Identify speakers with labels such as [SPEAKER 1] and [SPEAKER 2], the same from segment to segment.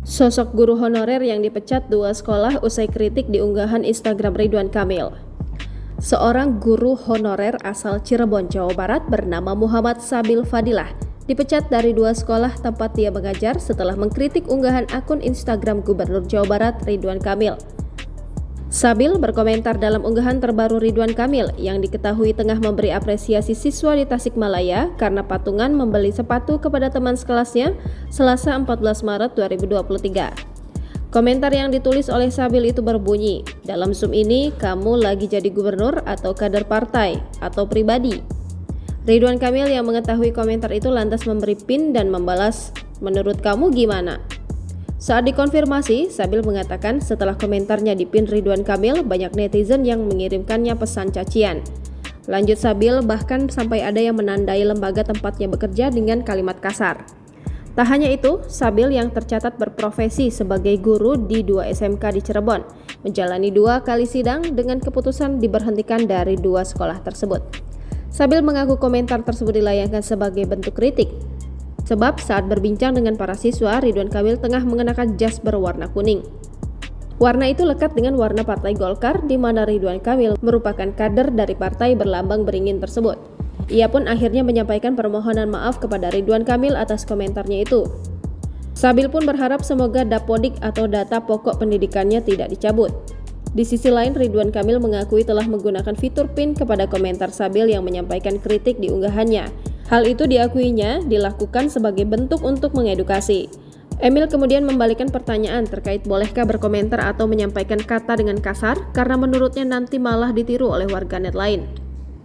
[SPEAKER 1] Sosok guru honorer yang dipecat 2 sekolah usai kritik di unggahan Instagram Ridwan Kamil. Seorang guru honorer asal Cirebon, Jawa Barat bernama Muhammad Sabil Fadilah dipecat dari 2 sekolah tempat dia mengajar setelah mengkritik unggahan akun Instagram Gubernur Jawa Barat Ridwan Kamil. Sabil berkomentar dalam unggahan terbaru Ridwan Kamil yang diketahui tengah memberi apresiasi siswa di Tasikmalaya karena patungan membeli sepatu kepada teman sekelasnya Selasa 14 Maret 2023. Komentar yang ditulis oleh Sabil itu berbunyi, "Dalam Zoom ini kamu lagi jadi gubernur atau kader partai atau pribadi?" Ridwan Kamil yang mengetahui komentar itu lantas memberi pin dan membalas, "Menurut kamu gimana?" Saat dikonfirmasi, Sabil mengatakan setelah komentarnya dipin Ridwan Kamil, banyak netizen yang mengirimkannya pesan cacian. Lanjut Sabil, bahkan sampai ada yang menandai lembaga tempatnya bekerja dengan kalimat kasar. Tak hanya itu, Sabil yang tercatat berprofesi sebagai guru di 2 SMK di Cirebon, menjalani 2 kali sidang dengan keputusan diberhentikan dari 2 sekolah tersebut. Sabil mengaku komentar tersebut dilayangkan sebagai bentuk kritik. Sebab saat berbincang dengan para siswa, Ridwan Kamil tengah mengenakan jas berwarna kuning. Warna itu lekat dengan warna Partai Golkar, di mana Ridwan Kamil merupakan kader dari partai berlambang beringin tersebut. Ia pun akhirnya menyampaikan permohonan maaf kepada Ridwan Kamil atas komentarnya itu. Sabil pun berharap semoga Dapodik atau data pokok pendidikannya tidak dicabut. Di sisi lain, Ridwan Kamil mengakui telah menggunakan fitur PIN kepada komentar Sabil yang menyampaikan kritik di unggahannya. Hal itu diakuinya dilakukan sebagai bentuk untuk mengedukasi. Emil kemudian membalikan pertanyaan terkait bolehkah berkomentar atau menyampaikan kata dengan kasar karena menurutnya nanti malah ditiru oleh warganet lain.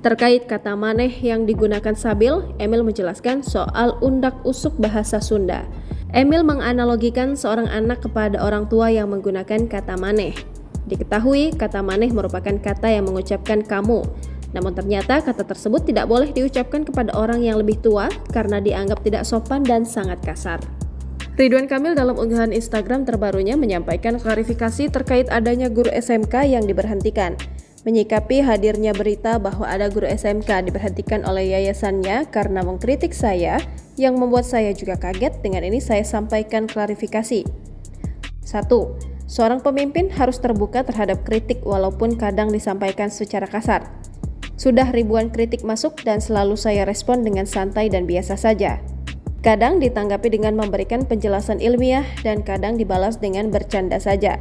[SPEAKER 1] Terkait kata maneh yang digunakan Sabil, Emil menjelaskan soal undak-usuk bahasa Sunda. Emil menganalogikan seorang anak kepada orang tua yang menggunakan kata maneh. Diketahui kata maneh merupakan kata yang mengucapkan kamu. Namun ternyata kata tersebut tidak boleh diucapkan kepada orang yang lebih tua karena dianggap tidak sopan dan sangat kasar. Ridwan Kamil dalam unggahan Instagram terbarunya menyampaikan klarifikasi terkait adanya guru SMK yang diberhentikan. Menyikapi hadirnya berita bahwa ada guru SMK diberhentikan oleh yayasannya karena mengkritik saya yang membuat saya juga kaget, dengan ini saya sampaikan klarifikasi. 1. Seorang pemimpin harus terbuka terhadap kritik walaupun kadang disampaikan secara kasar. Sudah ribuan kritik masuk dan selalu saya respon dengan santai dan biasa saja. Kadang ditanggapi dengan memberikan penjelasan ilmiah dan kadang dibalas dengan bercanda saja.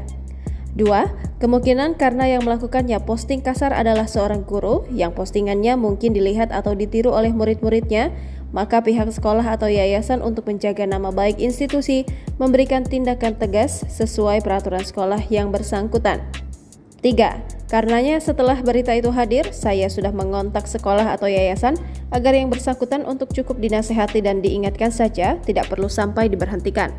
[SPEAKER 1] 2. Kemungkinan karena yang melakukannya posting kasar adalah seorang guru yang postingannya mungkin dilihat atau ditiru oleh murid-muridnya, maka pihak sekolah atau yayasan untuk menjaga nama baik institusi memberikan tindakan tegas sesuai peraturan sekolah yang bersangkutan. 3. Karenanya setelah berita itu hadir, saya sudah mengontak sekolah atau yayasan agar yang bersangkutan untuk cukup dinasehati dan diingatkan saja, tidak perlu sampai diberhentikan.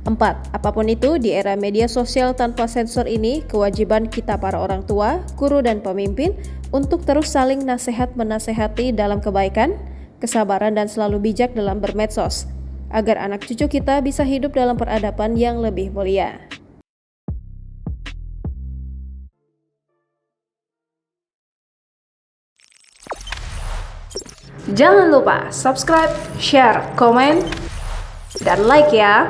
[SPEAKER 1] 4. Apapun itu, di era media sosial tanpa sensor ini, kewajiban kita para orang tua, guru dan pemimpin untuk terus saling nasihat-menasehati dalam kebaikan, kesabaran dan selalu bijak dalam bermedsos, agar anak cucu kita bisa hidup dalam peradaban yang lebih mulia.
[SPEAKER 2] Jangan lupa subscribe, share, komen, dan like ya!